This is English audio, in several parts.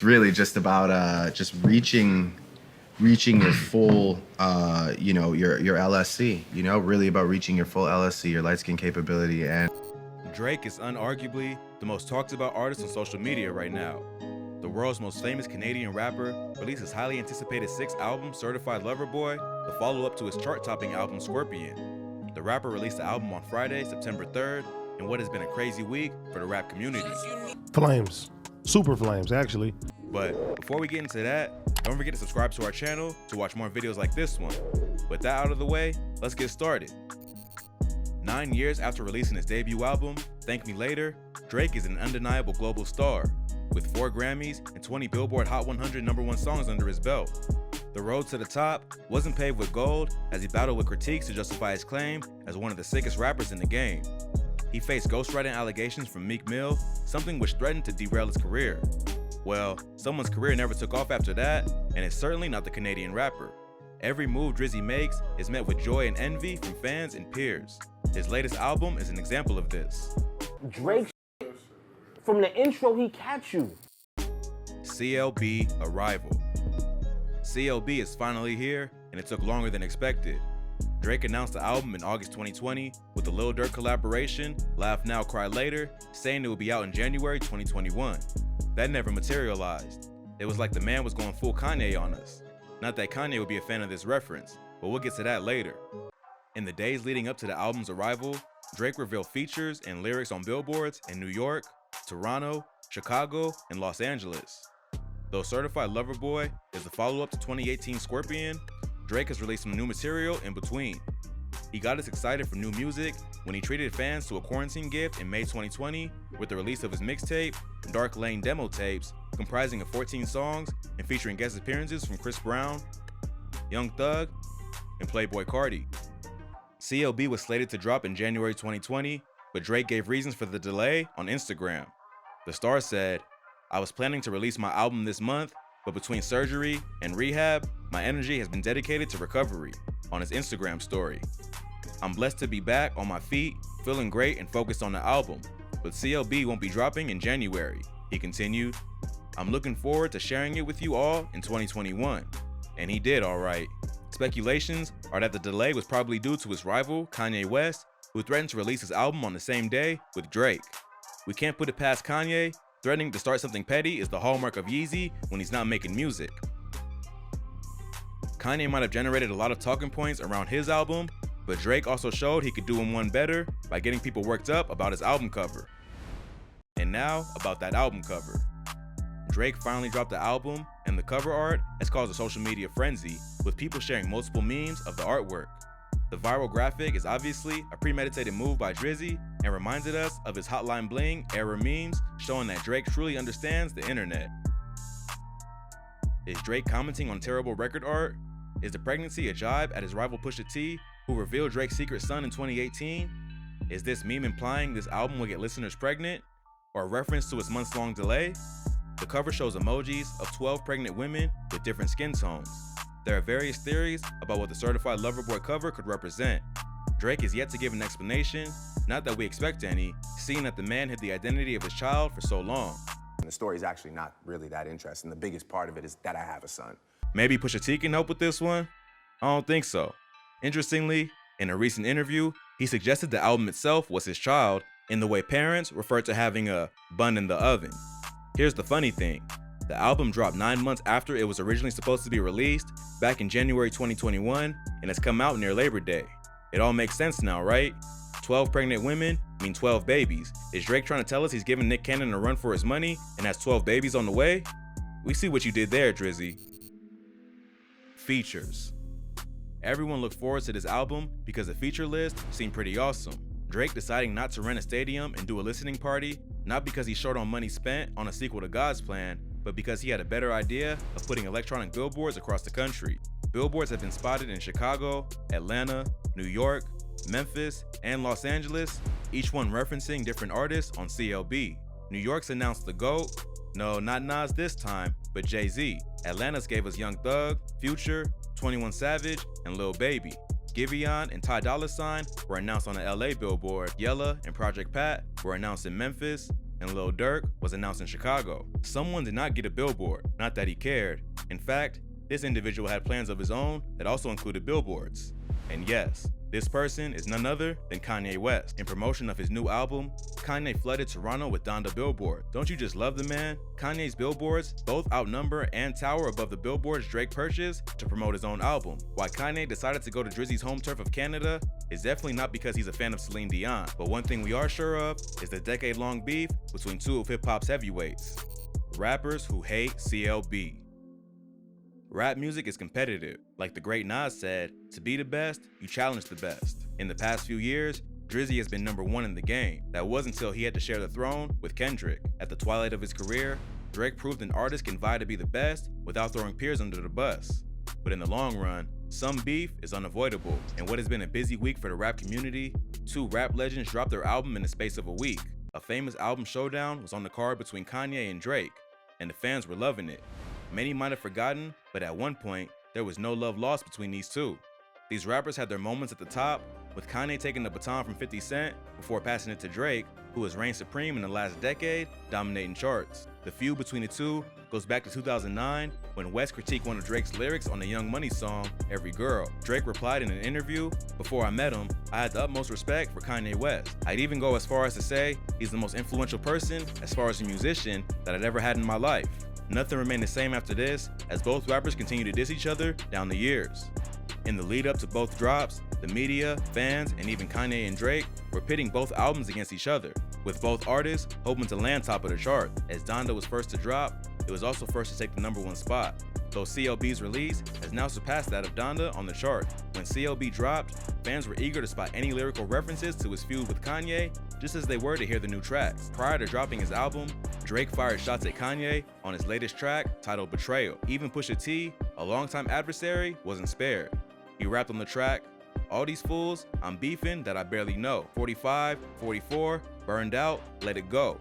Really just about just reaching your full your LSC, really about reaching your full LSC, your light skin capability. And Drake is unarguably the most talked about artist on social media right now. The world's most famous Canadian rapper released his highly anticipated sixth album, Certified Lover Boy, the follow-up to his chart-topping album, Scorpion. The rapper released the album on Friday, September 3rd, in what has been a crazy week for the rap community. Flames. Super flames, actually. But before we get into that, don't forget to subscribe to our channel to watch more videos like this one. With that out of the way, let's get started. 9 years after releasing his debut album, Thank Me Later, Drake is an undeniable global star, with 4 Grammys and 20 Billboard Hot 100 #1 songs under his belt. The road to the top wasn't paved with gold, as he battled with critiques to justify his claim as one of the sickest rappers in the game. He faced ghostwriting allegations from Meek Mill, something which threatened to derail his career. Well, someone's career never took off after that, and it's certainly not the Canadian rapper. Every move Drizzy makes is met with joy and envy from fans and peers. His latest album is an example of this. Drake, from the intro, he catch you. CLB Arrival. CLB is finally here, and it took longer than expected. Drake announced the album in August 2020 with the Lil Durk collaboration, Laugh Now, Cry Later, saying it would be out in January 2021. That never materialized. It was like the man was going full Kanye on us. Not that Kanye would be a fan of this reference, but we'll get to that later. In the days leading up to the album's arrival, Drake revealed features and lyrics on billboards in New York, Toronto, Chicago, and Los Angeles. Though Certified Lover Boy is the follow-up to 2018 Scorpion, Drake has released some new material in between. He got us excited for new music when he treated fans to a quarantine gift in May 2020 with the release of his mixtape, Dark Lane Demo Tapes, comprising of 14 songs and featuring guest appearances from Chris Brown, Young Thug, and Playboi Carti. CLB was slated to drop in January 2020, but Drake gave reasons for the delay on Instagram. The star said, "I was planning to release my album this month, but between surgery and rehab, my energy has been dedicated to recovery," on his Instagram story. "I'm blessed to be back on my feet, feeling great and focused on the album, but CLB won't be dropping in January," he continued. "I'm looking forward to sharing it with you all in 2021. And he did all right. Speculations are that the delay was probably due to his rival, Kanye West, who threatened to release his album on the same day with Drake. We can't put it past Kanye. Threatening to start something petty is the hallmark of Yeezy when he's not making music. Kanye might have generated a lot of talking points around his album, but Drake also showed he could do him one better by getting people worked up about his album cover. And now, about that album cover. Drake finally dropped the album, and the cover art has caused a social media frenzy, with people sharing multiple memes of the artwork. The viral graphic is obviously a premeditated move by Drizzy and reminded us of his Hotline Bling era memes, showing that Drake truly understands the internet. Is Drake commenting on terrible record art? Is the pregnancy a jibe at his rival Pusha T, who revealed Drake's secret son in 2018? Is this meme implying this album will get listeners pregnant? Or a reference to its months-long delay? The cover shows emojis of 12 pregnant women with different skin tones. There are various theories about what the Certified Lover Boy cover could represent. Drake is yet to give an explanation, not that we expect any, seeing that the man hid the identity of his child for so long. The story's actually not really that interesting. The biggest part of it is that I have a son. Maybe Pusha T can help with this one? I don't think so. Interestingly, in a recent interview, he suggested the album itself was his child in the way parents refer to having a bun in the oven. Here's the funny thing. The album dropped 9 months after it was originally supposed to be released, back in January 2021, and has come out near Labor Day. It all makes sense now, right? 12 pregnant women mean 12 babies. Is Drake trying to tell us he's giving Nick Cannon a run for his money and has 12 babies on the way? We see what you did there, Drizzy. Features. Everyone looked forward to this album because the feature list seemed pretty awesome. Drake deciding not to rent a stadium and do a listening party, not because he's short on money spent on a sequel to God's Plan, but because he had a better idea of putting electronic billboards across the country. Billboards have been spotted in Chicago, Atlanta, New York, Memphis, and Los Angeles, each one referencing different artists on CLB. New York's announced the GOAT, no, not Nas this time, but Jay-Z. Atlanta's gave us Young Thug, Future, 21 Savage, and Lil Baby. Giveon and Ty Dolla $ign were announced on the LA billboard. Yella and Project Pat were announced in Memphis. and Lil Durk was announced in Chicago. Someone did not get a billboard, not that he cared. In fact, this individual had plans of his own that also included billboards. And yes, this person is none other than Kanye West. In promotion of his new album, Kanye flooded Toronto with Donda billboards. Don't you just love the man? Kanye's billboards both outnumber and tower above the billboards Drake purchased to promote his own album. Why Kanye decided to go to Drizzy's home turf of Canada is definitely not because he's a fan of Celine Dion, but one thing we are sure of is the decade-long beef between two of hip-hop's heavyweights, rappers who hate CLB. Rap music is competitive. Like the great Nas said, to be the best, you challenge the best. In the past few years, Drizzy has been #1 in the game. That was until he had to share the throne with Kendrick. At the twilight of his career, Drake proved an artist can vie to be the best without throwing peers under the bus. But in the long run, some beef is unavoidable. And what has been a busy week for the rap community, two rap legends dropped their album in the space of a week. A famous album showdown was on the card between Kanye and Drake, and the fans were loving it. Many might have forgotten, but at one point, there was no love lost between these two. These rappers had their moments at the top, with Kanye taking the baton from 50 Cent before passing it to Drake, who has reigned supreme in the last decade, dominating charts. The feud between the two goes back to 2009, when West critiqued one of Drake's lyrics on the Young Money song, Every Girl. Drake replied in an interview, "Before I met him, I had the utmost respect for Kanye West. I'd even go as far as to say he's the most influential person, as far as a musician, that I'd ever had in my life." Nothing remained the same after this, as both rappers continued to diss each other down the years. In the lead up to both drops, the media, fans, and even Kanye and Drake were pitting both albums against each other, with both artists hoping to land top of the chart. As Donda was first to drop, it was also first to take the #1 spot, though CLB's release has now surpassed that of Donda on the chart. When CLB dropped, fans were eager to spot any lyrical references to his feud with Kanye, just as they were to hear the new tracks. Prior to dropping his album, Drake fired shots at Kanye on his latest track titled Betrayal. Even Pusha T, a longtime adversary, wasn't spared. He rapped on the track, "All these fools, I'm beefing that I barely know. 45, 44, burned out, let it go.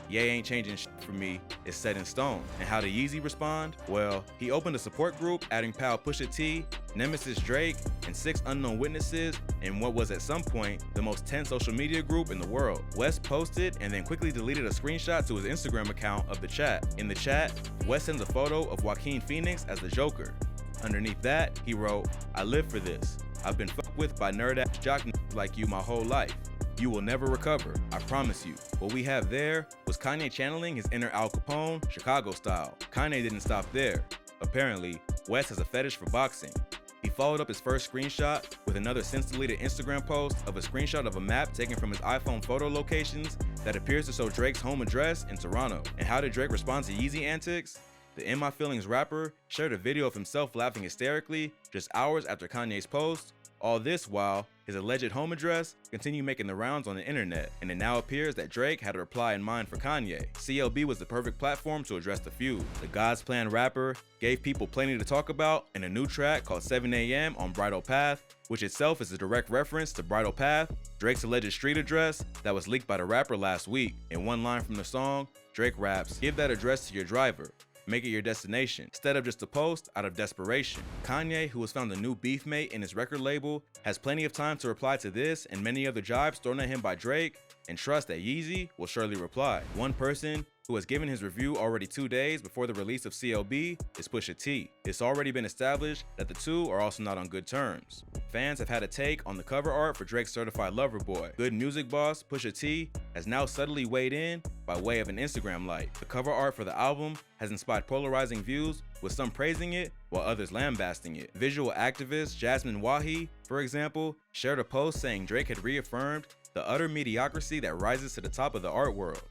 Ye ain't changing shit for me, it's set in stone." And how did Yeezy respond? Well, he opened a support group adding pal Pusha T, Nemesis Drake, and 6 unknown witnesses in what was at some point the most tense social media group in the world. West posted and then quickly deleted a screenshot to his Instagram account of the chat. In the chat, West sends a photo of Joaquin Phoenix as the Joker. Underneath that, he wrote, "I live for this. I've been fucked with by nerd-ass jock like you my whole life. You will never recover, I promise you." What we have there was Kanye channeling his inner Al Capone, Chicago style. Kanye didn't stop there. Apparently, West has a fetish for boxing. He followed up his first screenshot with another since-deleted Instagram post of a screenshot of a map taken from his iPhone photo locations that appears to show Drake's home address in Toronto. And how did Drake respond to Yeezy antics? The In My Feelings rapper shared a video of himself laughing hysterically just hours after Kanye's post. All this while his alleged home address continued making the rounds on the internet, and it now appears that Drake had a reply in mind for Kanye. CLB was the perfect platform to address the feud. The God's Plan rapper gave people plenty to talk about in a new track called 7 AM on Bridal Path, which itself is a direct reference to Bridal Path, Drake's alleged street address that was leaked by the rapper last week. In one line from the song, Drake raps, "Give that address to your driver. Make it your destination, instead of just a post out of desperation." Kanye, who has found a new beef mate in his record label, has plenty of time to reply to this and many other jibes thrown at him by Drake, and trust that Yeezy will surely reply. One person who has given his review already 2 days before the release of CLB is Pusha T. It's already been established that the two are also not on good terms. Fans have had a take on the cover art for Drake's Certified Lover Boy. Good music boss Pusha T has now subtly weighed in by way of an Instagram light. The cover art for the album has inspired polarizing views, with some praising it while others lambasting it. Visual activist Jasmine Wahi, for example, shared a post saying Drake had reaffirmed the utter mediocrity that rises to the top of the art world.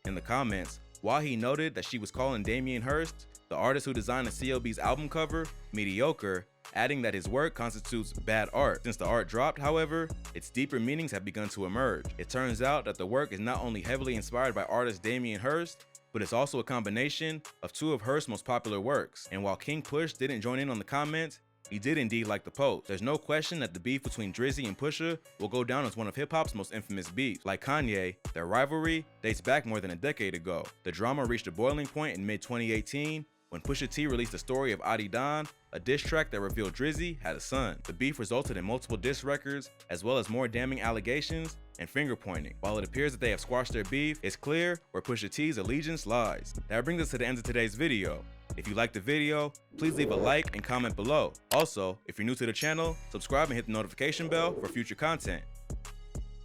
In the comments, Wahi noted that she was calling Damien Hirst, the artist who designed the CLB's album cover, mediocre, adding that his work constitutes bad art. Since the art dropped, however, its deeper meanings have begun to emerge. It turns out that the work is not only heavily inspired by artist Damien Hirst, but it's also a combination of 2 of Hirst's most popular works. And while King Push didn't join in on the comments, he did indeed like the post. There's no question that the beef between Drizzy and Pusha will go down as one of hip-hop's most infamous beefs. Like Kanye, their rivalry dates back more than a decade ago. The drama reached a boiling point in mid-2018 when Pusha T released the story of Adi Don, a diss track that revealed Drizzy had a son. The beef resulted in multiple diss records, as well as more damning allegations and finger pointing. While it appears that they have squashed their beef, it's clear where Pusha T's allegiance lies. That brings us to the end of today's video. If you liked the video, please leave a like and comment below. Also, if you're new to the channel, subscribe and hit the notification bell for future content.